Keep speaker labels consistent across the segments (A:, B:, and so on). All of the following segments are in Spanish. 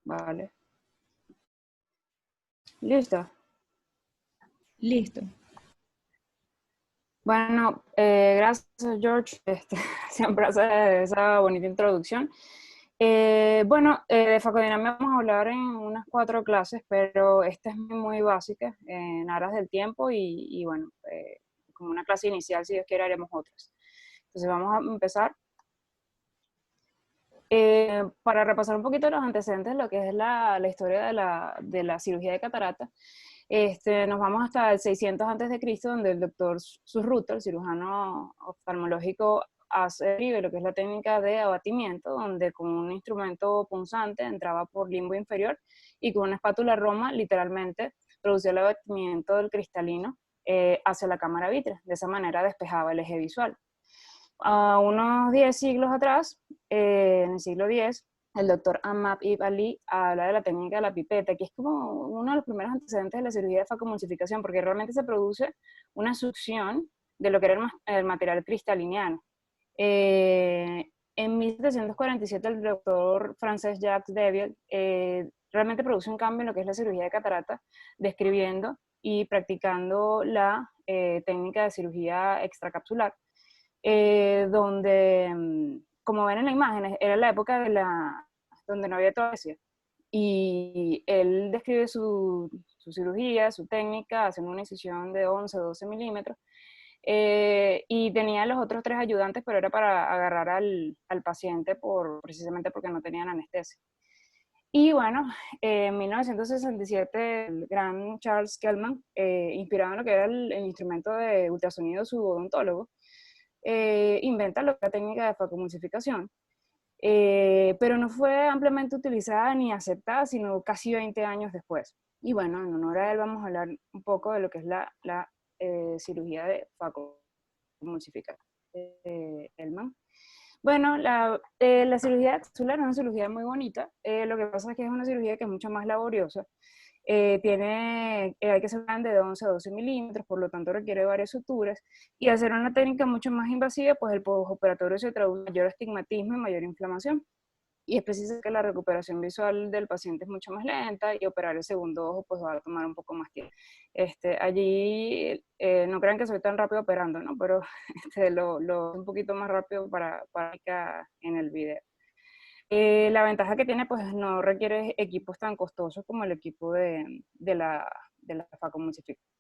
A: Vale. ¿Listo?
B: Listo.
A: Bueno, gracias George, siempre hace esa bonita introducción. De facodinamia vamos a hablar en unas 4 clases, pero esta es muy básica en aras del tiempo y bueno, como una clase inicial, si Dios quiere, haremos otras. Entonces vamos a empezar. Para repasar un poquito los antecedentes de lo que es la historia de la cirugía de catarata, nos vamos hasta el 600 antes de Cristo, donde el doctor Surruto, el cirujano oftalmológico, hace lo que es la técnica de abatimiento, donde con un instrumento punzante entraba por limbo inferior y con una espátula Roma literalmente producía el abatimiento del cristalino hacia la cámara vítrea. De esa manera despejaba el eje visual. A unos 10 siglos atrás, en el siglo X, el doctor Ahmad Ibn Ali habla de la técnica de la pipeta, que es como uno de los primeros antecedentes de la cirugía de facomulsificación, porque realmente se produce una succión de lo que era el material cristaliniano. En 1747 el doctor francés Jacques Deviel realmente produce un cambio en lo que es la cirugía de catarata, describiendo y practicando la técnica de cirugía extracapsular, donde, como ven en la imagen, era la época donde no había toalcia. Y él describe su cirugía, su técnica, haciendo una incisión de 11 o 12 milímetros. Y tenía los otros 3 ayudantes, pero era para agarrar al paciente precisamente porque no tenían anestesia. Y bueno, en 1967, el gran Charles Kellman, inspirado en lo que era el instrumento de ultrasonido subodontólogo, inventa la técnica de facomulsificación, pero no fue ampliamente utilizada ni aceptada, sino casi 20 años después. Y bueno, en honor a él vamos a hablar un poco de lo que es la cirugía de facomulsificación. Elman. Bueno, la cirugía capsular es una cirugía muy bonita. Lo que pasa es que es una cirugía que es mucho más laboriosa. Hay que ser grande de 11 a 12 milímetros, por lo tanto requiere varias suturas. Y hacer una técnica mucho más invasiva, pues el postoperatorio se traduce en mayor astigmatismo y mayor inflamación. Y es preciso que la recuperación visual del paciente es mucho más lenta y operar el segundo ojo pues va a tomar un poco más tiempo. Allí no crean que soy tan rápido operando, ¿no? Pero lo un poquito más rápido para en el video. La ventaja que tiene pues no requiere equipos tan costosos como el equipo de la facomulsificación.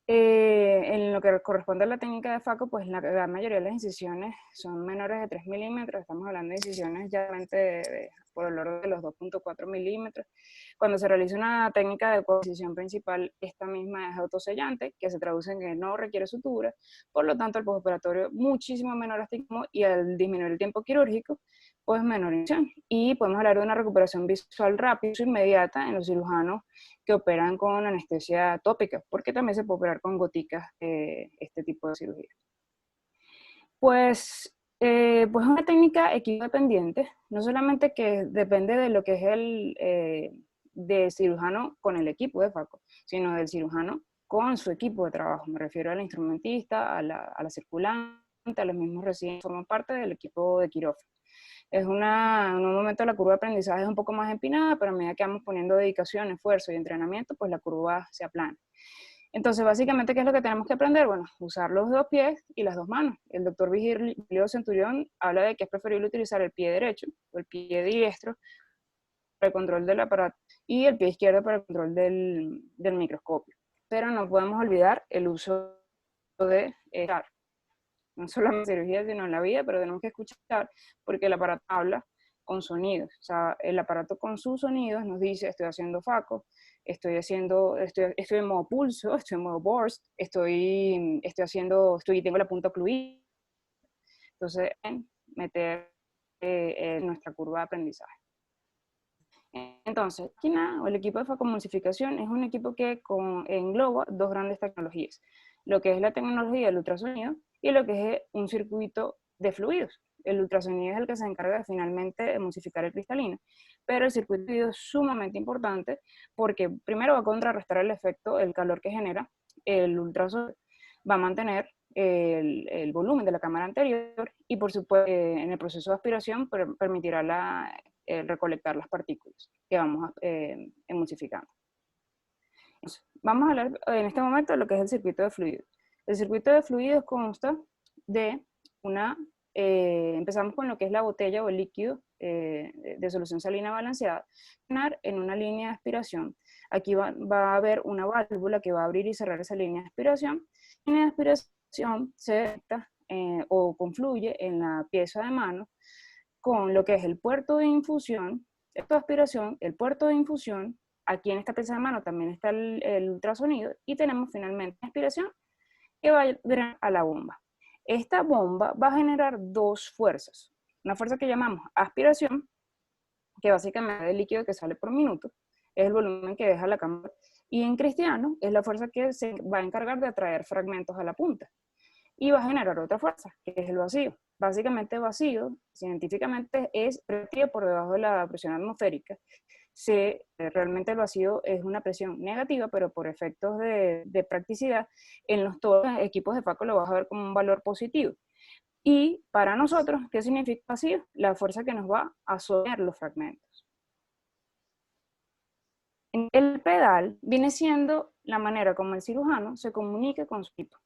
A: En lo que corresponde a la técnica de Faco, pues la gran mayoría de las incisiones son menores de 3 milímetros, estamos hablando de incisiones ya por el orden de los 2.4 milímetros. Cuando se realiza una técnica de coincisión principal, esta misma es autosellante, que se traduce en que no requiere sutura, por lo tanto el postoperatorio muchísimo menor astigmatismo y al disminuir el tiempo quirúrgico, pues menor incisión. Y podemos hablar de una recuperación visual rápida e inmediata en los cirujanos que operan con anestesia tópica, porque también se puede operar con goticas este tipo de cirugía. Pues una técnica equipo-dependiente, no solamente que depende de lo que es del cirujano con el equipo de Faco, sino del cirujano con su equipo de trabajo. Me refiero al instrumentista, a la circulante, a los mismos residentes, forman parte del equipo de quirófano. En un momento la curva de aprendizaje es un poco más empinada, pero a medida que vamos poniendo dedicación, esfuerzo y entrenamiento, pues la curva se aplana. Entonces, básicamente, ¿qué es lo que tenemos que aprender? Bueno, usar los 2 pies y las 2 manos. El doctor Virgilio Centurión habla de que es preferible utilizar el pie derecho o el pie diestro para el control del aparato y el pie izquierdo para el control del microscopio. Pero no podemos olvidar el uso de escuchar, no solo en la cirugía, sino en la vida, pero tenemos que escuchar porque el aparato habla con sonidos. O sea, el aparato con sus sonidos nos dice, estoy haciendo Faco, estoy en modo pulso, estoy en modo burst, tengo la punta ocluida. Entonces, meter nuestra curva de aprendizaje. Entonces, el equipo de facomulsificación es un equipo que engloba 2 grandes tecnologías, lo que es la tecnología del ultrasonido y lo que es un circuito de fluidos. El ultrasonido es el que se encarga finalmente de emulsificar el cristalino, pero el circuito de fluidos es sumamente importante porque primero va a contrarrestar el efecto, el calor que genera el ultrasonido, va a mantener volumen de la cámara anterior y por supuesto en el proceso de aspiración permitirá recolectar las partículas que vamos emulsificando. Entonces, vamos a hablar en este momento de lo que es el circuito de fluidos. El circuito de fluidos consta de empezamos con lo que es la botella o el líquido de solución salina balanceada en una línea de aspiración. Aquí va a haber una válvula que va a abrir y cerrar esa línea de aspiración. La línea de aspiración se detecta o confluye en la pieza de mano con lo que es el puerto de infusión, esta aspiración, el puerto de infusión. Aquí en esta pieza de mano también está el ultrasonido y tenemos finalmente la aspiración que va a la bomba. Esta bomba va a generar dos fuerzas. Una fuerza que llamamos aspiración, que básicamente es el líquido que sale por minuto, es el volumen que deja la cámara, y en cristiano es la fuerza que se va a encargar de atraer fragmentos a la punta. Y va a generar otra fuerza, que es el vacío. Básicamente vacío, científicamente, es presión por debajo de la presión atmosférica. Realmente el vacío es una presión negativa, pero por efectos de practicidad, en todos los equipos de FACO lo vas a ver como un valor positivo. Y para nosotros, ¿qué significa vacío? La fuerza que nos va a sostener los fragmentos. El pedal viene siendo la manera como el cirujano se comunica con su equipo.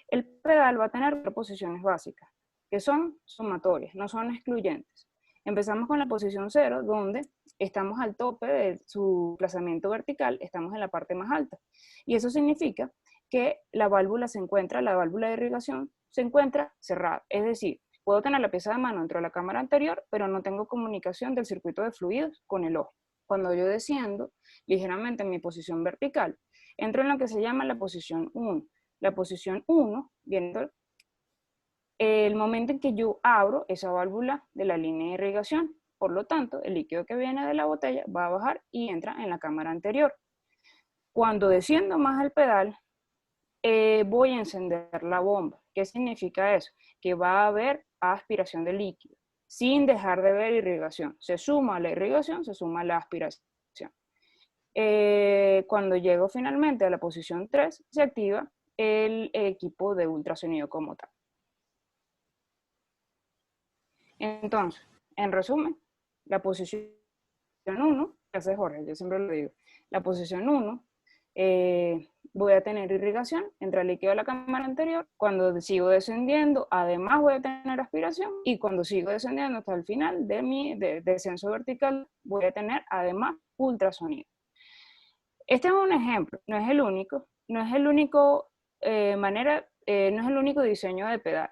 A: El pedal va a tener cuatro posiciones básicas, que son sumatorias, no son excluyentes. Empezamos con la posición 0, donde estamos al tope de su desplazamiento vertical, estamos en la parte más alta. Y eso significa que la válvula de irrigación se encuentra cerrada. Es decir, puedo tener la pieza de mano dentro de la cámara anterior, pero no tengo comunicación del circuito de fluidos con el ojo. Cuando yo desciendo ligeramente en mi posición vertical, entro en lo que se llama la posición 1. La posición 1 viene el momento en que yo abro esa válvula de la línea de irrigación. Por lo tanto, el líquido que viene de la botella va a bajar y entra en la cámara anterior. Cuando desciendo más al pedal, voy a encender la bomba. ¿Qué significa eso? Que va a haber aspiración de líquido, sin dejar de ver irrigación. Se suma la irrigación, se suma la aspiración. Cuando llego finalmente a la posición 3, se activa el equipo de ultrasonido como tal. Entonces, en resumen, la posición 1, que hace Jorge, yo siempre lo digo, la posición 1, voy a tener irrigación, entra el líquido a la cámara anterior, cuando sigo descendiendo, además voy a tener aspiración, y cuando sigo descendiendo hasta el final de mi descenso vertical, voy a tener además ultrasonido. Este es un ejemplo, no es el único, no es el único diseño de pedal.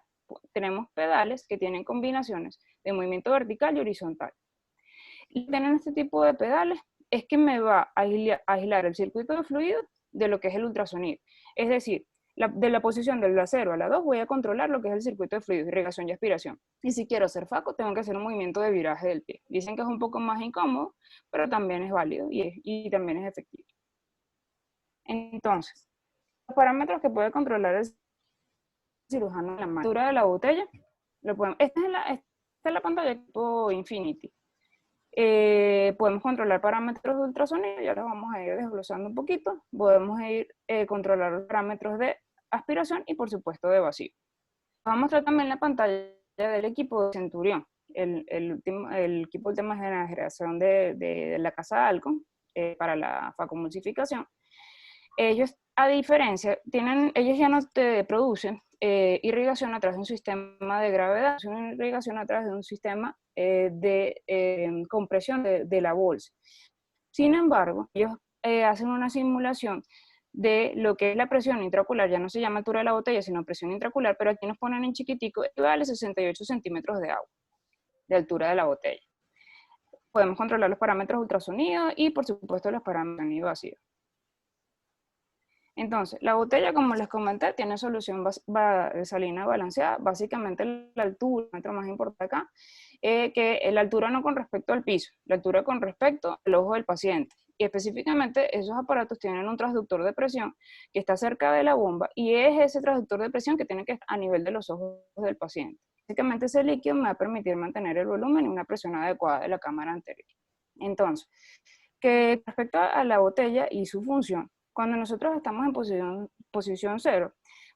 A: Tenemos pedales que tienen combinaciones de movimiento vertical y horizontal. Y tener este tipo de pedales es que me va a aislar el circuito de fluidos de lo que es el ultrasonido. Es decir, de la posición del 0 a la 2 voy a controlar lo que es el circuito de fluidos, irrigación y aspiración. Y si quiero hacer FACO, tengo que hacer un movimiento de viraje del pie. Dicen que es un poco más incómodo, pero también es válido y también es efectivo. Entonces, los parámetros que puede controlar el cirujano en la altura de la botella, esta es la pantalla tipo Infinity. Podemos controlar parámetros de ultrasonido, ya los vamos a ir desglosando un poquito. Podemos controlar los parámetros de aspiración y por supuesto de vacío. Vamos a mostrar también la pantalla del equipo de Centurión, el equipo de última generación de la casa Alcon para la facomulsificación. Ellos, a diferencia, ellos ya no te producen irrigación a través de un sistema de gravedad, sino irrigación a través de un sistema de compresión de la bolsa. Sin embargo, ellos hacen una simulación de lo que es la presión intraocular, ya no se llama altura de la botella, sino presión intraocular, pero aquí nos ponen en chiquitico, equivale a 68 centímetros de agua, de altura de la botella. Podemos controlar los parámetros ultrasonido y, por supuesto, los parámetros de sonido vacío. Entonces, la botella, como les comenté, tiene solución salina balanceada. Básicamente la altura, el metro más importante acá, que la altura no con respecto al piso, la altura con respecto al ojo del paciente. Y específicamente esos aparatos tienen un transductor de presión que está cerca de la bomba y es ese transductor de presión que tiene que estar a nivel de los ojos del paciente. Básicamente ese líquido me va a permitir mantener el volumen y una presión adecuada de la cámara anterior. Entonces, que respecto a la botella y su función, cuando nosotros estamos en posición 0,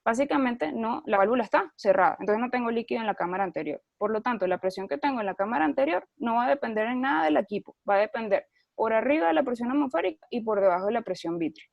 A: Básicamente, no, la válvula está cerrada, entonces no tengo líquido en la cámara anterior. Por lo tanto, la presión que tengo en la cámara anterior no va a depender en nada del equipo, va a depender por arriba de la presión atmosférica y por debajo de la presión vítrea.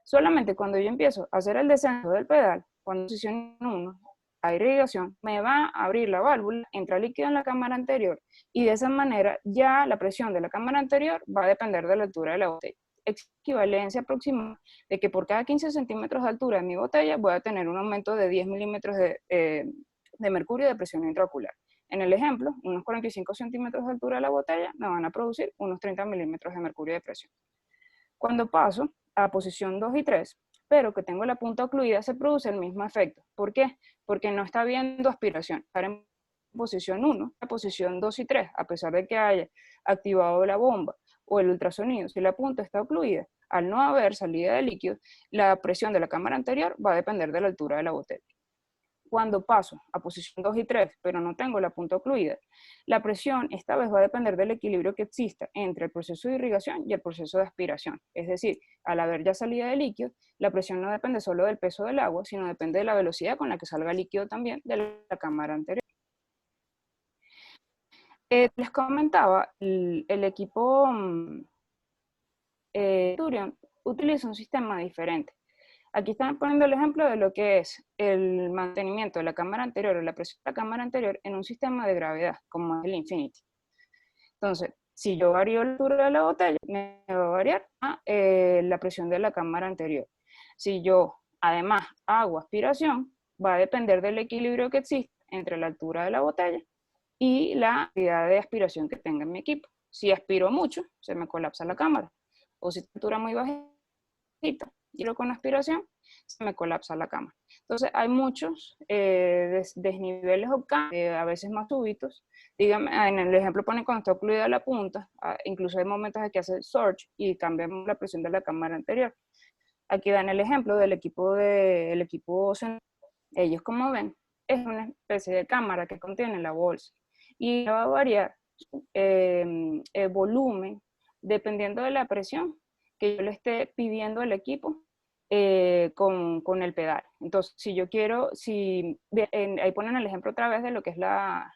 A: Solamente cuando yo empiezo a hacer el descenso del pedal, cuando posiciono 1, a irrigación, me va a abrir la válvula, entra líquido en la cámara anterior y de esa manera ya la presión de la cámara anterior va a depender de la altura de la botella. Equivalencia aproximada de que por cada 15 centímetros de altura de mi botella voy a tener un aumento de 10 milímetros de mercurio de presión intraocular. En el ejemplo, unos 45 centímetros de altura de la botella me van a producir unos 30 milímetros de mercurio de presión. Cuando paso a posición 2 y 3, pero que tengo la punta ocluida, se produce el mismo efecto. ¿Por qué? Porque no está habiendo aspiración. Estar en posición 1, la posición 2 y 3, a pesar de que haya activado la bomba o el ultrasonido, si la punta está ocluida, al no haber salida de líquido, la presión de la cámara anterior va a depender de la altura de la botella. Cuando paso a posición 2 y 3, pero no tengo la punta ocluida, la presión esta vez va a depender del equilibrio que exista entre el proceso de irrigación y el proceso de aspiración. Es decir, al haber ya salida de líquido, la presión no depende solo del peso del agua, sino depende de la velocidad con la que salga líquido también de la cámara anterior. Les comentaba, el equipo Turion utiliza un sistema diferente. Aquí están poniendo el ejemplo de lo que es el mantenimiento de la cámara anterior o la presión de la cámara anterior en un sistema de gravedad, como es el Infinity. Entonces, si yo varío la altura de la botella, me va a variar la presión de la cámara anterior. Si yo, además, hago aspiración, va a depender del equilibrio que existe entre la altura de la botella y la cantidad de aspiración que tenga en mi equipo. Si aspiro mucho, se me colapsa la cámara. O si la altura muy bajita, y lo con aspiración, se me colapsa la cámara. Entonces hay muchos desniveles o cambios, a veces más súbitos. Dígame, en el ejemplo pone cuando está ocluida la punta, incluso hay momentos en que hace surge y cambiamos la presión de la cámara anterior. Aquí dan el ejemplo del equipo central. Ellos, como ven, es una especie de cámara que contiene la bolsa y va a variar el volumen dependiendo de la presión que yo le esté pidiendo al equipo con el pedal. Entonces, si yo quiero, ahí ponen el ejemplo otra vez de lo que es la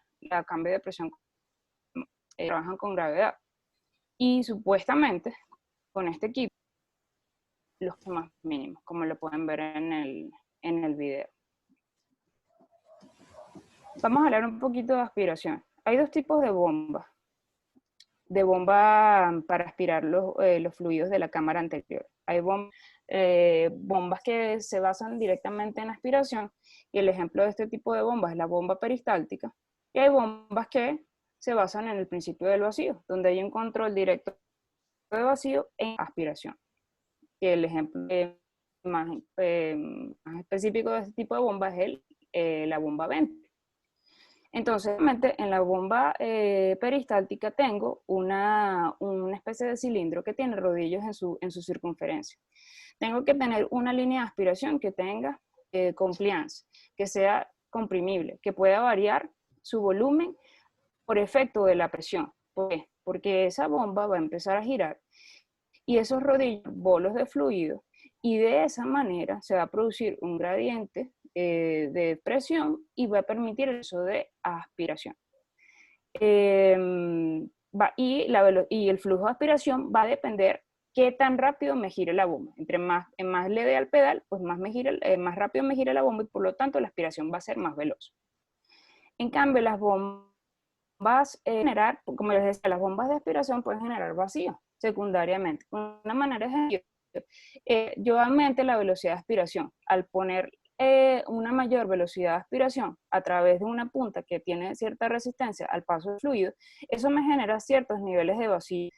A: cambio de presión, trabajan con gravedad. Y supuestamente, con este equipo, los más mínimos, como lo pueden ver en el video. Vamos a hablar un poquito de aspiración. Hay dos tipos de bombas. De bomba para aspirar los fluidos de la cámara anterior. Hay bombas que se basan directamente en aspiración, y el ejemplo de este tipo de bomba es la bomba peristáltica, y hay bombas que se basan en el principio del vacío, donde hay un control directo de vacío en aspiración. Y el ejemplo más específico de este tipo de bomba es la bomba Venturi. Entonces, en la bomba peristáltica tengo una especie de cilindro que tiene rodillos en su circunferencia. Tengo que tener una línea de aspiración que tenga compliance, que sea comprimible, que pueda variar su volumen por efecto de la presión. ¿Por qué? Porque esa bomba va a empezar a girar y esos rodillos, bolos de fluido, y de esa manera se va a producir un gradiente de presión y va a permitir eso de aspiración. Y el flujo de aspiración va a depender qué tan rápido me gire la bomba. Entre más le dé al pedal, pues más rápido me gire la bomba y por lo tanto la aspiración va a ser más veloz. En cambio, las bombas como les decía, las bombas de aspiración pueden generar vacío secundariamente. Una manera es yo aumente la velocidad de aspiración. Al poner una mayor velocidad de aspiración a través de una punta que tiene cierta resistencia al paso del fluido, eso me genera ciertos niveles de vacío.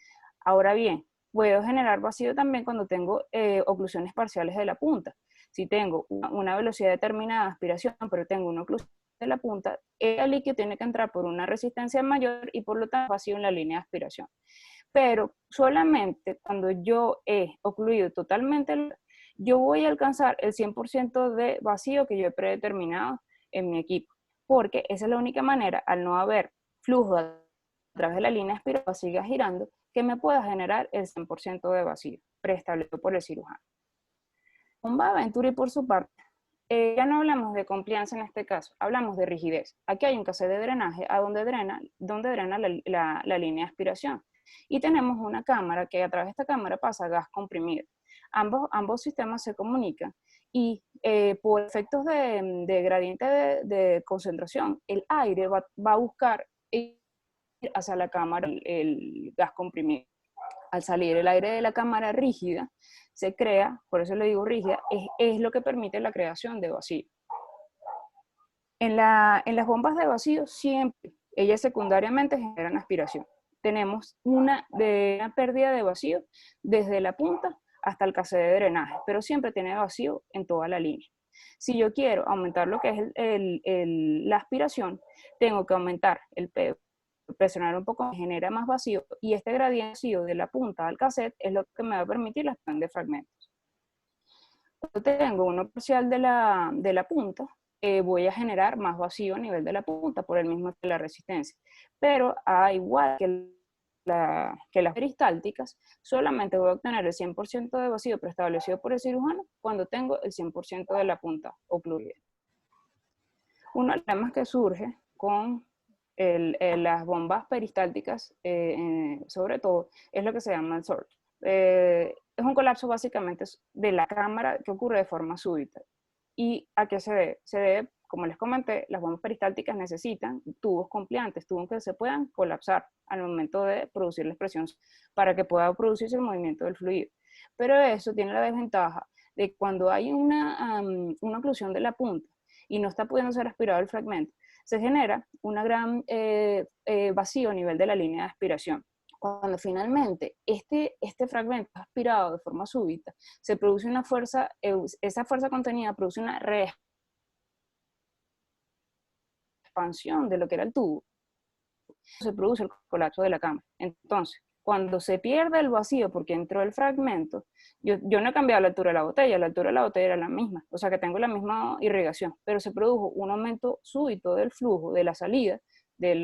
A: Ahora bien, puedo generar vacío también cuando tengo oclusiones parciales de la punta. Si tengo una velocidad determinada de aspiración, pero tengo una oclusión de la punta, el líquido tiene que entrar por una resistencia mayor y por lo tanto vacío en la línea de aspiración. Pero solamente cuando yo he ocluido totalmente, yo voy a alcanzar el 100% de vacío que yo he predeterminado en mi equipo, porque esa es la única manera, al no haber flujo a través de la línea aspirada, siga girando, que me pueda generar el 100% de vacío preestablecido por el cirujano. Bomba Venturi, por su parte, ya no hablamos de compliance en este caso, hablamos de rigidez. Aquí hay un cassette de drenaje a donde drena la línea de aspiración. Y tenemos una cámara que a través de esta cámara pasa gas comprimido. Ambos sistemas se comunican y por efectos de gradiente de concentración, el aire va a buscar ir hacia la cámara el gas comprimido. Al salir el aire de la cámara rígida, se crea, por eso le digo rígida, es lo que permite la creación de vacío. En las bombas de vacío siempre, ellas secundariamente generan aspiración. Tenemos una pérdida de vacío desde la punta hasta el cassette de drenaje, pero siempre tiene vacío en toda la línea. Si yo quiero aumentar lo que es la aspiración, tengo que aumentar el PV, presionar un poco, genera más vacío, y este gradiente vacío de la punta al cassette es lo que me va a permitir la expansión de fragmentos. Cuando tengo uno parcial de la punta, voy a generar más vacío a nivel de la punta por el mismo de la resistencia. Pero igual que las peristálticas, solamente voy a obtener el 100% de vacío preestablecido por el cirujano cuando tengo el 100% de la punta ocluida. Uno de los problemas que surge con las bombas peristálticas, sobre todo, es lo que se llama el surge. Es un colapso básicamente de la cámara que ocurre de forma súbita. ¿Y a qué se debe? Se debe, como les comenté, las bombas peristálticas necesitan tubos compliantes, tubos que se puedan colapsar al momento de producir la expresión para que pueda producirse el movimiento del fluido. Pero eso tiene la desventaja de cuando hay una oclusión de la punta y no está pudiendo ser aspirado el fragmento, se genera un gran vacío a nivel de la línea de aspiración. Cuando finalmente este fragmento es aspirado de forma súbita, se produce una fuerza, esa fuerza contenida produce una expansión de lo que era el tubo, se produce el colapso de la cámara. Entonces, cuando se pierde el vacío porque entró el fragmento, yo no he cambiado la altura de la botella era la misma, o sea que tengo la misma irrigación, pero se produjo un aumento súbito del flujo, de la salida del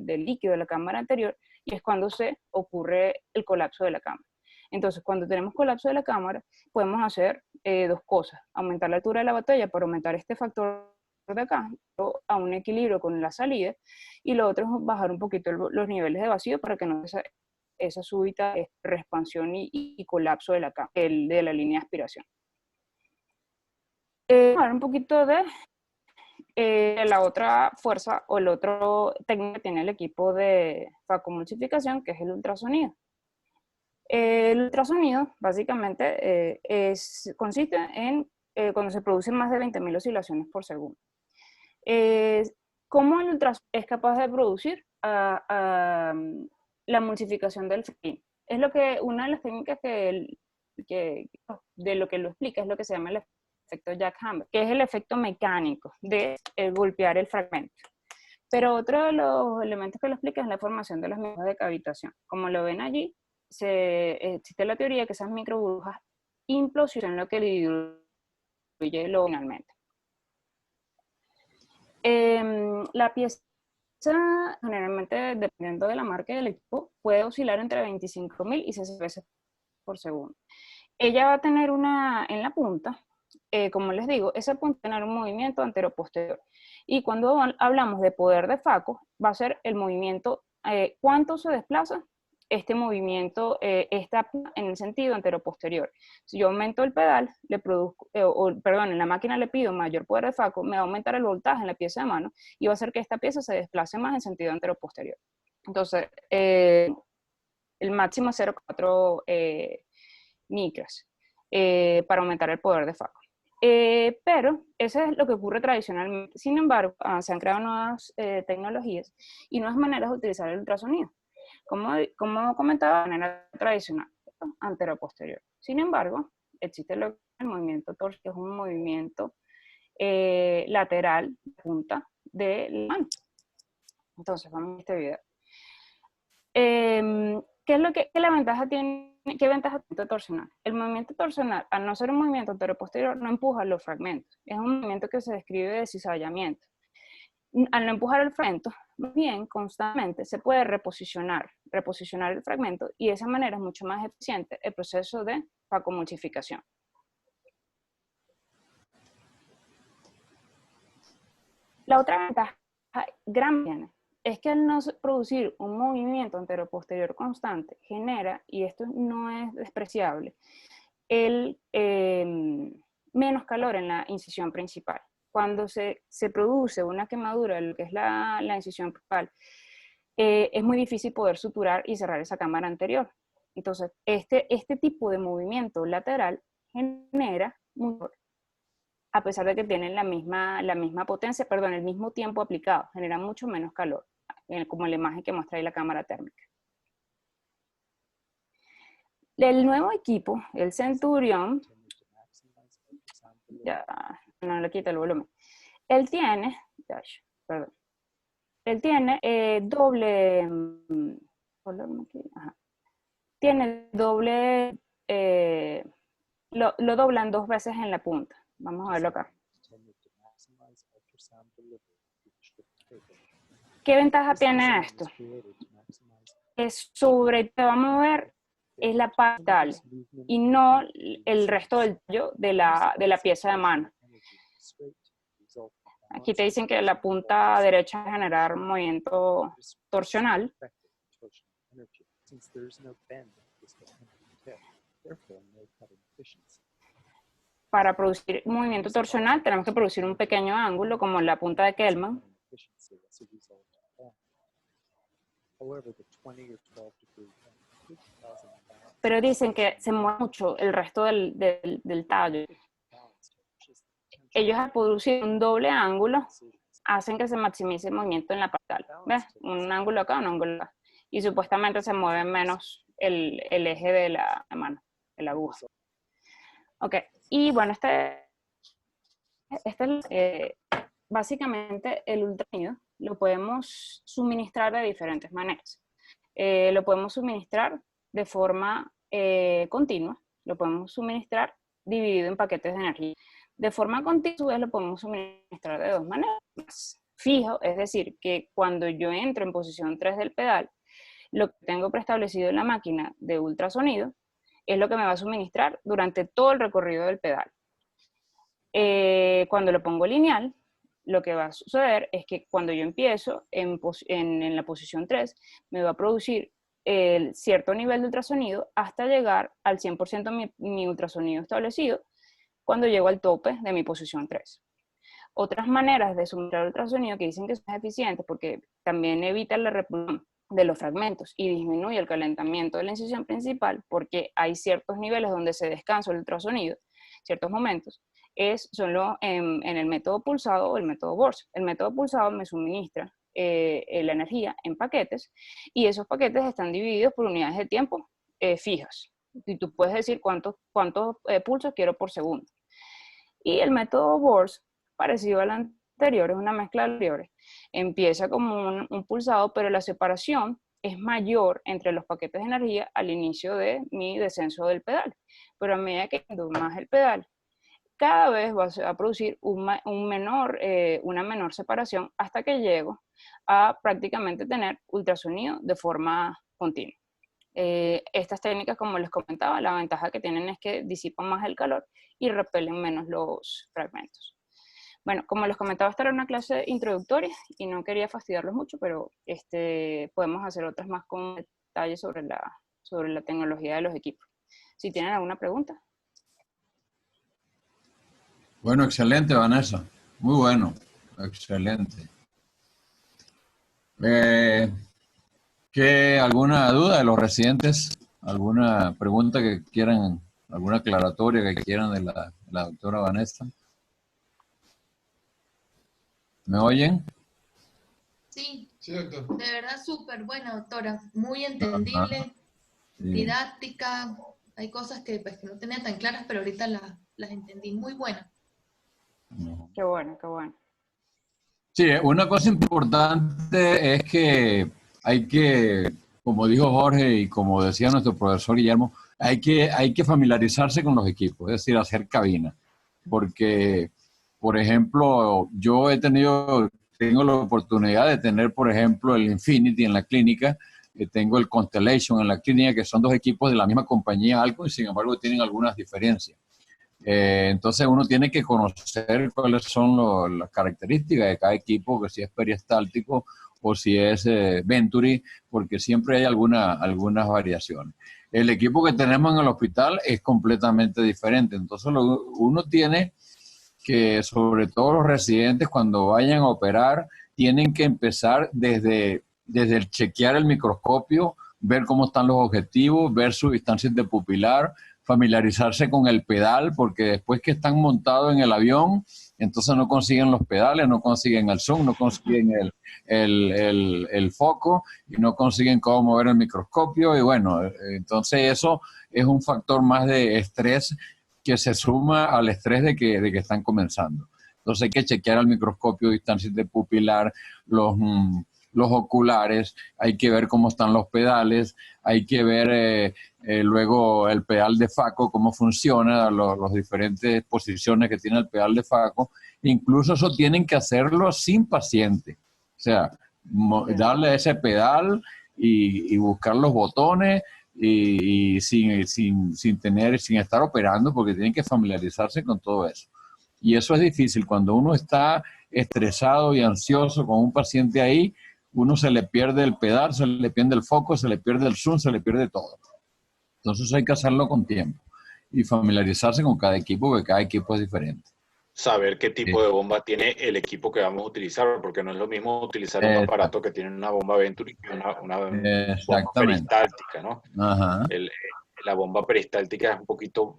A: líquido de la cámara anterior, y es cuando se ocurre el colapso de la cámara. Entonces, cuando tenemos colapso de la cámara, podemos hacer dos cosas: aumentar la altura de la botella para aumentar este factor de acá a un equilibrio con la salida, y lo otro es bajar un poquito los niveles de vacío para que no esa súbita reexpansión y colapso de la línea de aspiración. Hablar un poquito de la otra fuerza o el otro técnico que tiene el equipo de facomulsificación, que es el ultrasonido. El ultrasonido básicamente consiste en cuando se producen más de 20.000 oscilaciones por segundo. ¿Cómo el ultrasonido es capaz de producir la emulsificación del fluido? Es una de las técnicas de lo que lo explica, es lo que se llama el efecto Jack-Hammer, que es el efecto mecánico de golpear el fragmento. Pero otro de los elementos que lo explica es la formación de las microburbujas de cavitación. Como lo ven allí, existe la teoría que esas microburbujas implosionan lo que diluye finalmente. La pieza, generalmente, dependiendo de la marca del equipo, puede oscilar entre 25.000 y 60 veces por segundo. Ella va a tener en la punta, como les digo, esa punta va a tener un movimiento antero-posterior. Y cuando hablamos de poder de Faco, va a ser el movimiento, ¿cuánto se desplaza? Este movimiento está en el sentido antero-posterior. Si yo aumento el pedal, en la máquina le pido mayor poder de Faco, me va a aumentar el voltaje en la pieza de mano y va a hacer que esta pieza se desplace más en sentido antero-posterior. Entonces, el máximo es 0,4 micras para aumentar el poder de Faco. Pero eso es lo que ocurre tradicionalmente. Sin embargo, se han creado nuevas tecnologías y nuevas maneras de utilizar el ultrasonido. Como comentaba, de manera tradicional, antero-posterior. Sin embargo, existe el movimiento torso, que es un movimiento lateral, punta de la mano. Entonces, vamos a este video. ¿Qué ventaja tiene el torsional? El movimiento torsional, al no ser un movimiento antero-posterior, no empuja los fragmentos. Es un movimiento que se describe de cizallamiento. Al no empujar el fragmento, bien, constantemente se puede reposicionar el fragmento, y de esa manera es mucho más eficiente el proceso de facomulsificación. La otra ventaja grande es que al no producir un movimiento anteroposterior constante, genera, y esto no es despreciable, el menos calor en la incisión principal. Cuando se produce una quemadura de lo que es la incisión principal, es muy difícil poder suturar y cerrar esa cámara anterior. Entonces, este tipo de movimiento lateral genera mucho, a pesar de que tienen la misma potencia, perdón, el mismo tiempo aplicado, genera mucho menos calor, como la imagen que muestra ahí la cámara térmica. El nuevo equipo, el Centurion, ya no le quita el volumen, él tiene, perdón, él tiene doble, tiene doble, lo doblan 2 veces en la punta. Vamos a verlo acá. ¿Qué ventaja tiene esto? Es sobre, te va a mover, es la parte y no el resto del tallo de la pieza de mano. Aquí te dicen que la punta derecha va a generar movimiento torsional. Para producir movimiento torsional tenemos que producir un pequeño ángulo como la punta de Kellman. Pero dicen que se mueve mucho el resto del tallo. Ellos al producir un doble ángulo hacen que se maximice el movimiento en la parte. ¿Ves? Un ángulo acá, un ángulo acá. Y supuestamente se mueve menos el eje de la mano, de la aguja. Ok, y bueno, básicamente el ultrasonido lo podemos suministrar de diferentes maneras. Lo podemos suministrar de forma continua, lo podemos suministrar dividido en paquetes de energía. De forma continua lo podemos suministrar de 2 maneras. Fijo, es decir, que cuando yo entro en posición 3 del pedal, lo que tengo preestablecido en la máquina de ultrasonido es lo que me va a suministrar durante todo el recorrido del pedal. Cuando lo pongo lineal, lo que va a suceder es que cuando yo empiezo en la posición 3, me va a producir cierto nivel de ultrasonido hasta llegar al 100% mi ultrasonido establecido cuando llego al tope de mi posición 3. Otras maneras de suministrar ultrasonido que dicen que son eficientes porque también evita la repulsión de los fragmentos y disminuye el calentamiento de la incisión principal porque hay ciertos niveles donde se descansa el ultrasonido, ciertos momentos, son en el método pulsado o el método Bors. El método pulsado me suministra la energía en paquetes y esos paquetes están divididos por unidades de tiempo fijas. Y tú puedes decir cuántos pulsos quiero por segundo. Y el método Bors, parecido al anterior, es una mezcla de anteriores. Empieza como un pulsado, pero la separación es mayor entre los paquetes de energía al inicio de mi descenso del pedal. Pero a medida que ando más el pedal, cada vez va a producir una menor separación hasta que llego a prácticamente tener ultrasonido de forma continua. Estas técnicas, como les comentaba, la ventaja que tienen es que disipan más el calor y repelen menos los fragmentos. Bueno, como les comentaba, esta era una clase introductoria y no quería fastidiarlos mucho, pero podemos hacer otras más con detalles sobre la tecnología de los equipos. Si tienen alguna pregunta.
C: Bueno, excelente, Vanessa. Muy bueno, excelente. ¿Alguna duda de los residentes? ¿Alguna pregunta que quieran, alguna aclaratoria que quieran de la doctora Vanessa? ¿Me oyen?
D: Sí,
E: Sí, doctor.
D: de verdad súper buena, doctora. Muy entendible,
C: Sí.
D: didáctica. Hay cosas que no tenía tan claras, pero ahorita las entendí. Muy buena.
A: Qué bueno, qué bueno.
C: Sí, una cosa importante es que hay que, como dijo Jorge y como decía nuestro profesor Guillermo, hay que familiarizarse con los equipos, es decir, hacer cabina. Porque, por ejemplo, yo tengo la oportunidad de tener, por ejemplo, el Infinity en la clínica, tengo el Constellation en la clínica, que son 2 equipos de la misma compañía, algo, y sin embargo tienen algunas diferencias. Entonces uno tiene que conocer cuáles son las características de cada equipo, que si es peristáltico o si es Venturi, porque siempre hay algunas variaciones. El equipo que tenemos en el hospital es completamente diferente, entonces uno tiene que, sobre todo los residentes, cuando vayan a operar, tienen que empezar desde el chequear el microscopio, ver cómo están los objetivos, ver su distancia interpupilar, familiarizarse con el pedal, porque después que están montados en el avión, entonces no consiguen los pedales, no consiguen el zoom, no consiguen el foco y no consiguen cómo mover el microscopio. Y bueno, entonces eso es un factor más de estrés que se suma al estrés de que están comenzando. Entonces hay que chequear al microscopio, distancia interpupilar, los oculares, hay que ver cómo están los pedales, hay que ver luego el pedal de Faco, cómo funciona, las diferentes posiciones que tiene el pedal de Faco. Incluso eso tienen que hacerlo sin paciente. O sea, darle ese pedal y buscar los botones y sin estar operando, porque tienen que familiarizarse con todo eso. Y eso es difícil. Cuando uno está estresado y ansioso con un paciente ahí, uno se le pierde el pedal, se le pierde el foco, se le pierde el zoom, se le pierde todo. Entonces hay que hacerlo con tiempo y familiarizarse con cada equipo, porque cada equipo es diferente.
E: Saber qué tipo de bomba tiene el equipo que vamos a utilizar, porque no es lo mismo utilizar un aparato que tiene una bomba Venturi que una bomba peristáltica, ¿no?
C: Ajá.
E: La bomba peristáltica es un poquito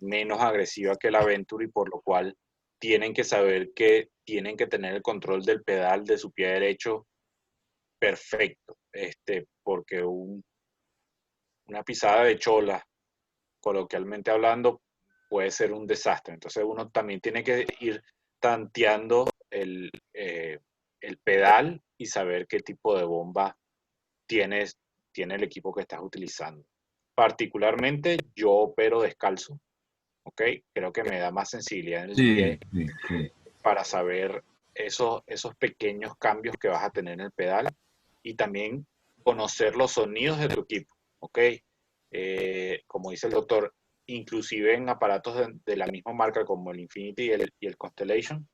E: menos agresiva que la Venturi, por lo cual tienen que saber que tienen que tener el control del pedal de su pie derecho perfecto, porque una pisada de chola, coloquialmente hablando, puede ser un desastre. Entonces uno también tiene que ir tanteando el pedal y saber qué tipo de bomba tiene el equipo que estás utilizando. Particularmente yo opero descalzo, ¿ok? Creo que me da más sensibilidad en el pie para saber esos pequeños cambios que vas a tener en el pedal y también conocer los sonidos de tu equipo, ¿ok? Como dice el doctor, inclusive en aparatos de la misma marca como el Infinity y el Constellation,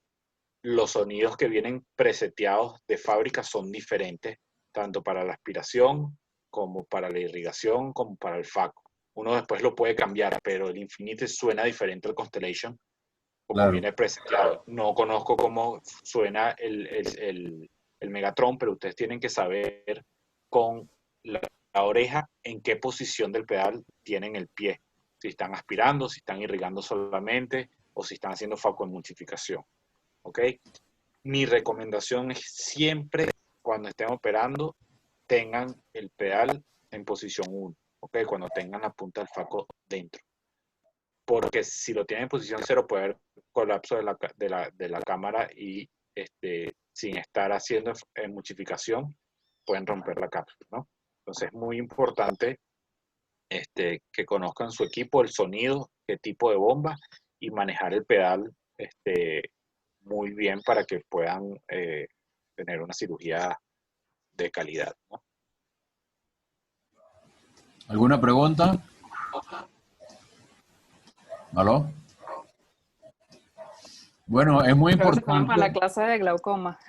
E: los sonidos que vienen preseteados de fábrica son diferentes, tanto para la aspiración como para la irrigación, como para el Faco. Uno después lo puede cambiar, pero el Infinity suena diferente al Constellation, como viene preseteado. No conozco cómo suena el Megatron, pero ustedes tienen que saber con la oreja en qué posición del pedal tienen el pie. Si están aspirando, si están irrigando solamente, o si están haciendo Faco en multiplicación. ¿Ok? Mi recomendación es siempre, cuando estén operando, tengan el pedal en posición 1, ¿ok? Cuando tengan la punta del Faco dentro. Porque si lo tienen en posición 0, puede haber colapso de la cámara y sin estar haciendo emulsificación, pueden romper la cápsula, ¿no? Entonces es muy importante que conozcan su equipo, el sonido, qué tipo de bomba y manejar el pedal muy bien para que puedan tener una cirugía de calidad, ¿no?
C: ¿Alguna pregunta? ¿Aló? Bueno, es muy
A: Creo que se fueron
C: importante.
A: para la clase de glaucoma.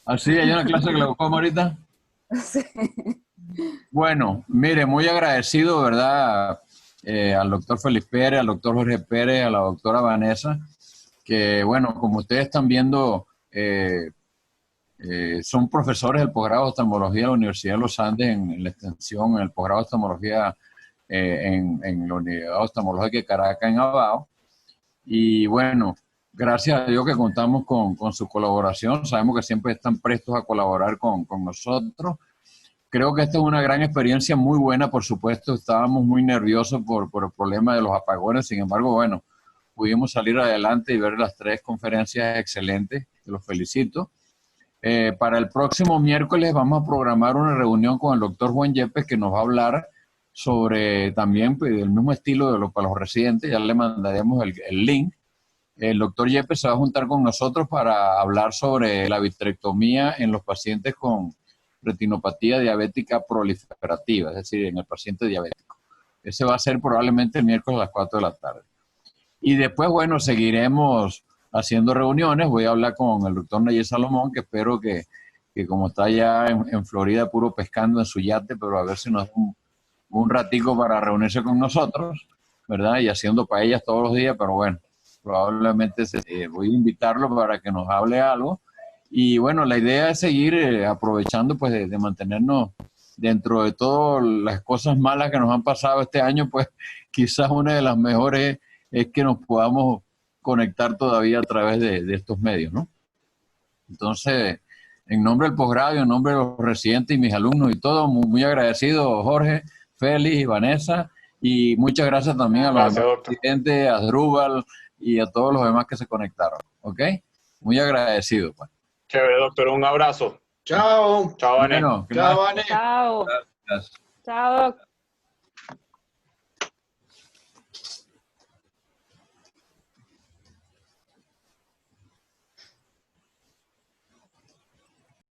C: ¿Así hay una clase de glaucoma ahorita?
A: Sí.
C: Bueno, mire, muy agradecido, ¿verdad? Al doctor Félix Pérez, al doctor Jorge Pérez, a la doctora Vanessa, que bueno, como ustedes están viendo, son profesores del posgrado de oftalmología de la Universidad de los Andes en la extensión, en el posgrado de oftalmología en la Universidad de Oftalmología de Caracas, en Abao. Y bueno, gracias a Dios que contamos con su colaboración. Sabemos que siempre están prestos a colaborar con nosotros. Creo que esta es una gran experiencia, muy buena, por supuesto. Estábamos muy nerviosos por el problema de los apagones. Sin embargo, bueno, pudimos salir adelante y ver las 3 conferencias excelentes. Los felicito. Para el próximo miércoles vamos a programar una reunión con el doctor Juan Yepes, que nos va a hablar sobre también pues, el mismo estilo para los residentes. Ya le mandaremos el link. El doctor Yepes se va a juntar con nosotros para hablar sobre la vitrectomía en los pacientes con retinopatía diabética proliferativa, es decir, en el paciente diabético. Ese va a ser probablemente el miércoles a las 4 de la tarde. Y después, bueno, seguiremos haciendo reuniones. Voy a hablar con el doctor Nayel Salomón, que espero que como está allá en Florida puro pescando en su yate, pero a ver si nos da un ratico para reunirse con nosotros, ¿verdad? Y haciendo paellas todos los días, pero bueno, probablemente voy a invitarlo para que nos hable algo. Y bueno, la idea es seguir aprovechando pues de mantenernos dentro de todas las cosas malas que nos han pasado este año, pues quizás una de las mejores es que nos podamos conectar todavía a través de estos medios, ¿no? Entonces, en nombre del posgrado, en nombre de los residentes y mis alumnos y todo, muy, muy agradecido, Jorge, Félix y Vanessa, y muchas gracias también a los residentes, a Asdrúbal y a todos los demás que se conectaron, ¿ok? Muy agradecido, pues.
E: Chévere, doctor, un abrazo.
F: Chao.
E: Chao, Vané.
C: Bueno,
F: Chao, Vané.
A: Chao.
C: Gracias.
A: Chao, doc.